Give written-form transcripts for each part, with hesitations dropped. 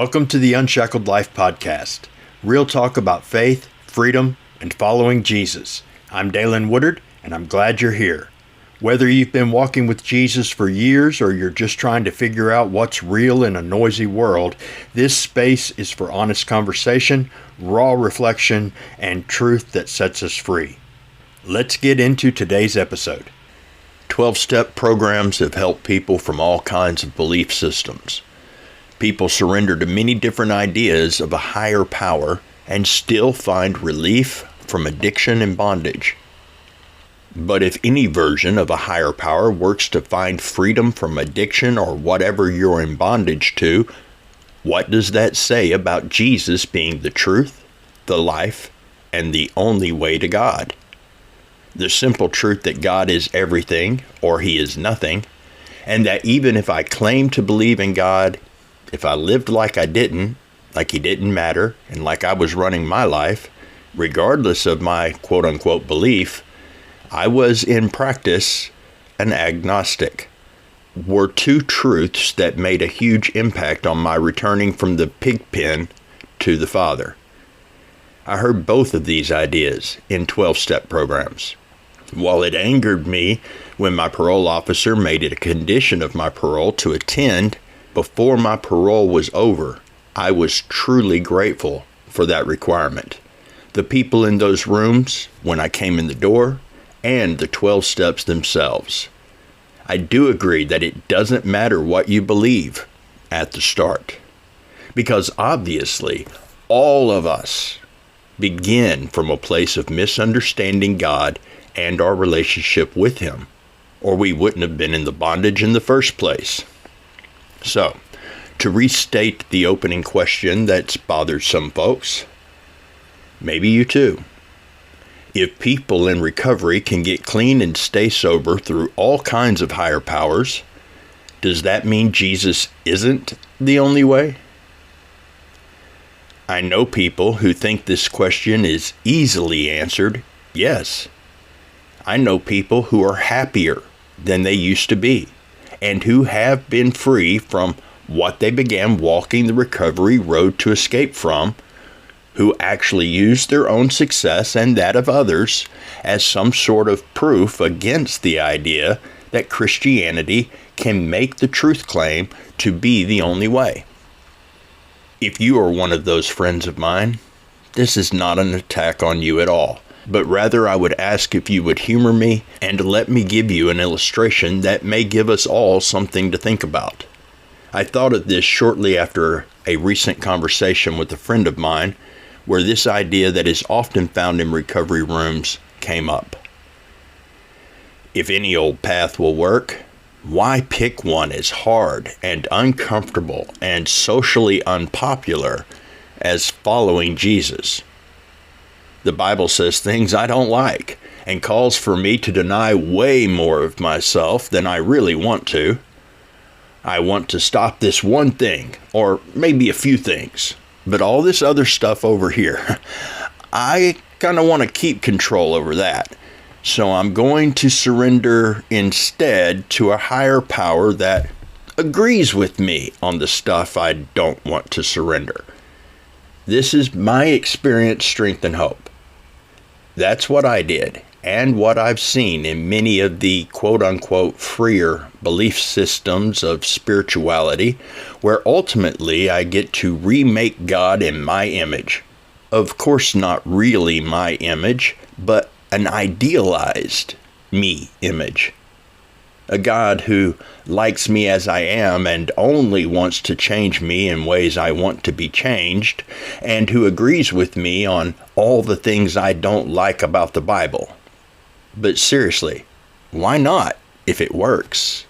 Welcome to the Unshackled Life Podcast. Real talk about faith, freedom, and following Jesus. I'm Dalen Woodard, and I'm glad you're here. Whether you've been walking with Jesus for years or you're just trying to figure out what's real in a noisy world, this space is for honest conversation, raw reflection, and truth that sets us free. Let's get into today's episode. 12-step programs have helped people from all kinds of belief systems. People surrender to many different ideas of a higher power and still find relief from addiction and bondage. But if any version of a higher power works to find freedom from addiction or whatever you're in bondage to, what does that say about Jesus being the truth, the life, and the only way to God? The simple truth that God is everything or He is nothing, and that even if I claim to believe in God, if I lived like I didn't, like He didn't matter, and like I was running my life, regardless of my quote-unquote belief, I was in practice an agnostic, were two truths that made a huge impact on my returning from the pig pen to the Father. I heard both of these ideas in 12-step programs. While it angered me when my parole officer made it a condition of my parole to attend before my parole was over, I was truly grateful for that requirement. The people in those rooms when I came in the door, and the 12 steps themselves. I do agree that it doesn't matter what you believe at the start, because obviously all of us begin from a place of misunderstanding God and our relationship with Him, or we wouldn't have been in the bondage in the first place. So, to restate the opening question that's bothered some folks, maybe you too. If people in recovery can get clean and stay sober through all kinds of higher powers, does that mean Jesus isn't the only way? I know people who think this question is easily answered, yes. I know people who are happier than they used to be, and who have been free from what they began walking the recovery road to escape from, who actually use their own success and that of others as some sort of proof against the idea that Christianity can make the truth claim to be the only way. If you are one of those friends of mine, this is not an attack on you at all, but rather I would ask if you would humor me and let me give you an illustration that may give us all something to think about. I thought of this shortly after a recent conversation with a friend of mine where this idea that is often found in recovery rooms came up. If any old path will work, why pick one as hard and uncomfortable and socially unpopular as following Jesus? The Bible says things I don't like and calls for me to deny way more of myself than I really want to. I want to stop this one thing, or maybe a few things, but all this other stuff over here, I kind of want to keep control over that. So I'm going to surrender instead to a higher power that agrees with me on the stuff I don't want to surrender. This is my experience, strength, and hope. That's what I did, and what I've seen in many of the quote-unquote freer belief systems of spirituality, where ultimately I get to remake God in my image. Of course, not really my image, but an idealized me image. A God who likes me as I am and only wants to change me in ways I want to be changed, and who agrees with me on all the things I don't like about the Bible. But seriously, why not if it works?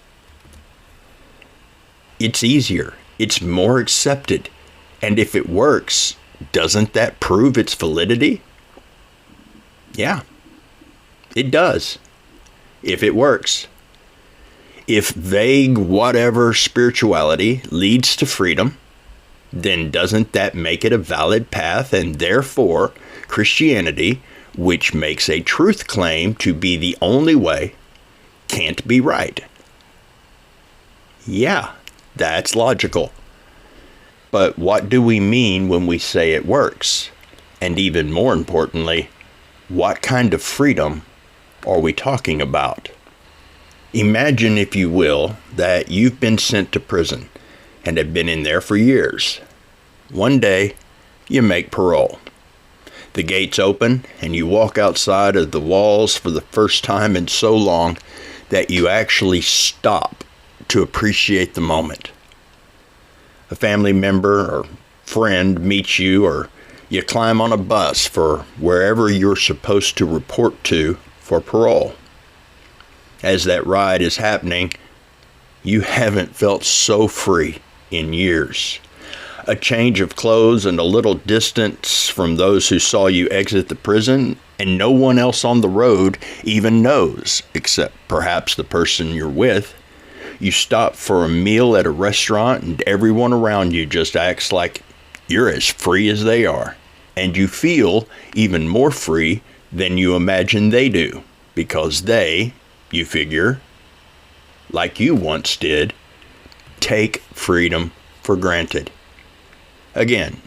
It's easier, it's more accepted, and if it works, doesn't that prove its validity? Yeah, it does, if it works. If vague whatever spirituality leads to freedom, then doesn't that make it a valid path, and therefore Christianity, which makes a truth claim to be the only way, can't be right? Yeah, that's logical. But what do we mean when we say it works? And even more importantly, what kind of freedom are we talking about? Imagine, if you will, that you've been sent to prison and have been in there for years. One day, you make parole. The gates open and you walk outside of the walls for the first time in so long that you actually stop to appreciate the moment. A family member or friend meets you, or you climb on a bus for wherever you're supposed to report to for parole. As that ride is happening, you haven't felt so free in years. A change of clothes and a little distance from those who saw you exit the prison, and no one else on the road even knows, except perhaps the person you're with. You stop for a meal at a restaurant and everyone around you just acts like you're as free as they are. And you feel even more free than you imagine they do, because they, you figure, like you once did, take freedom for granted. Again,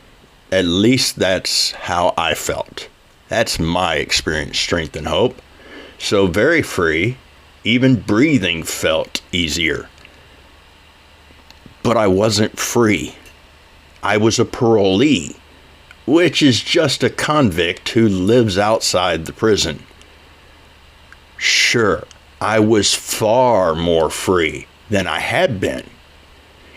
at least that's how I felt. That's my experience, strength, and hope. So very free, even breathing felt easier. But I wasn't free. I was a parolee, which is just a convict who lives outside the prison. Sure, I was far more free than I had been.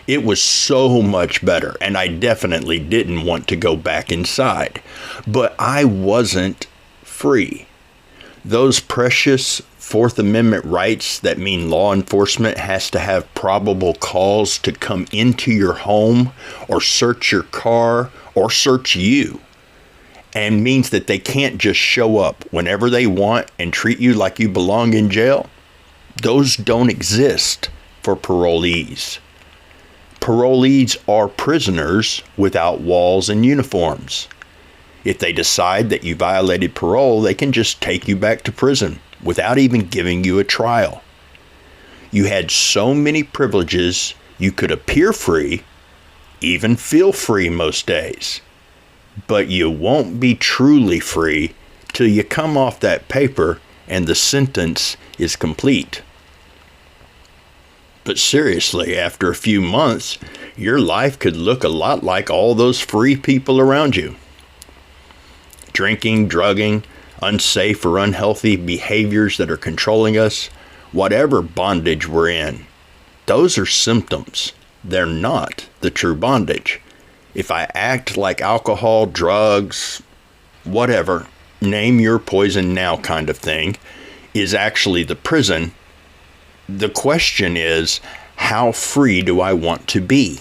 It was so much better, and I definitely didn't want to go back inside. But I wasn't free. Those precious Fourth Amendment rights that mean law enforcement has to have probable cause to come into your home or search your car or search you, and means that they can't just show up whenever they want and treat you like you belong in jail. Those don't exist for parolees. Parolees are prisoners without walls and uniforms. If they decide that you violated parole, they can just take you back to prison without even giving you a trial. You had so many privileges, you could appear free, even feel free most days. But you won't be truly free till you come off that paper and the sentence is complete. But seriously, after a few months, your life could look a lot like all those free people around you. Drinking, drugging, unsafe or unhealthy behaviors that are controlling us, whatever bondage we're in, those are symptoms. They're not the true bondage. If I act like alcohol, drugs, whatever, name your poison now kind of thing, is actually the prison, the question is, how free do I want to be?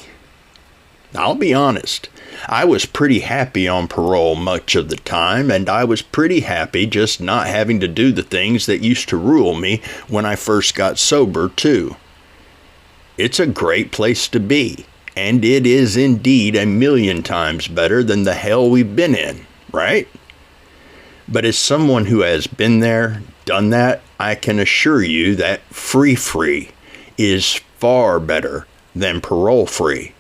I'll be honest. I was pretty happy on parole much of the time, and I was pretty happy just not having to do the things that used to rule me when I first got sober, too. It's a great place to be, and it is indeed a million times better than the hell we've been in, right? But as someone who has been there, done that, I can assure you that free is far better than parole-free.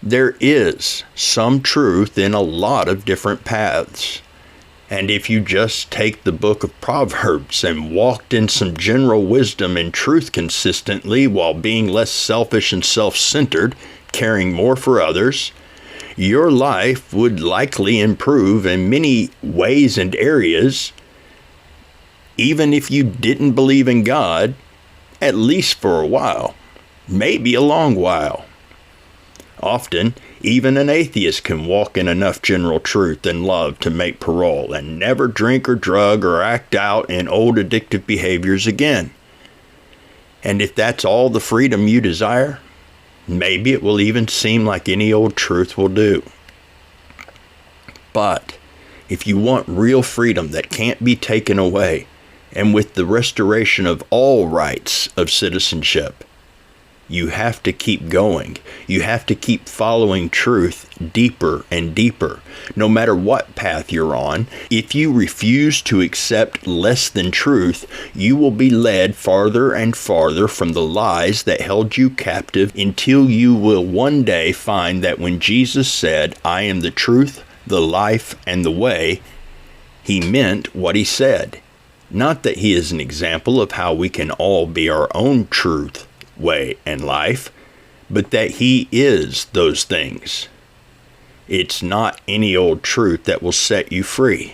There is some truth in a lot of different paths. And if you just take the book of Proverbs and walked in some general wisdom and truth consistently while being less selfish and self-centered, caring more for others, your life would likely improve in many ways and areas, even if you didn't believe in God, at least for a while, maybe a long while. Often, even an atheist can walk in enough general truth and love to make parole and never drink or drug or act out in old addictive behaviors again. And if that's all the freedom you desire, maybe it will even seem like any old truth will do. But if you want real freedom that can't be taken away, and with the restoration of all rights of citizenship, You have to keep going. You have to keep following truth deeper and deeper. No matter what path you're on, if you refuse to accept less than truth, you will be led farther and farther from the lies that held you captive until you will one day find that when Jesus said, "I am the truth, the life, and the way," he meant what he said. Not that he is an example of how we can all be our own truth, way, and life, but that he is those things. It's not any old truth that will set you free.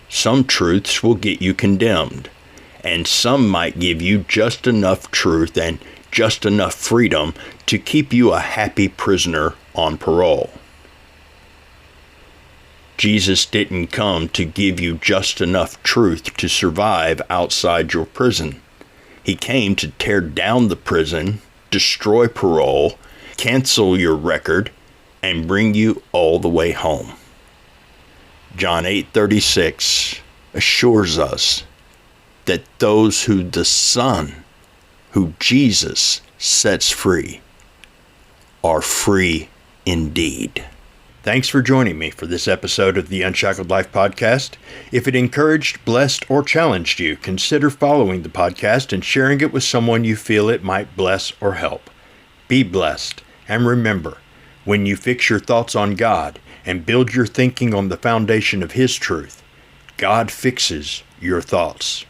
Some truths will get you condemned, and some might give you just enough truth and just enough freedom to keep you a happy prisoner on parole. Jesus didn't come to give you just enough truth to survive outside your prison. He came to tear down the prison, destroy parole, cancel your record, and bring you all the way home. John 8:36 assures us that those who the Son, who Jesus sets free, are free indeed. Thanks for joining me for this episode of the Unshackled Life podcast. If it encouraged, blessed, or challenged you, consider following the podcast and sharing it with someone you feel it might bless or help. Be blessed, and remember, when you fix your thoughts on God and build your thinking on the foundation of His truth, God fixes your thoughts.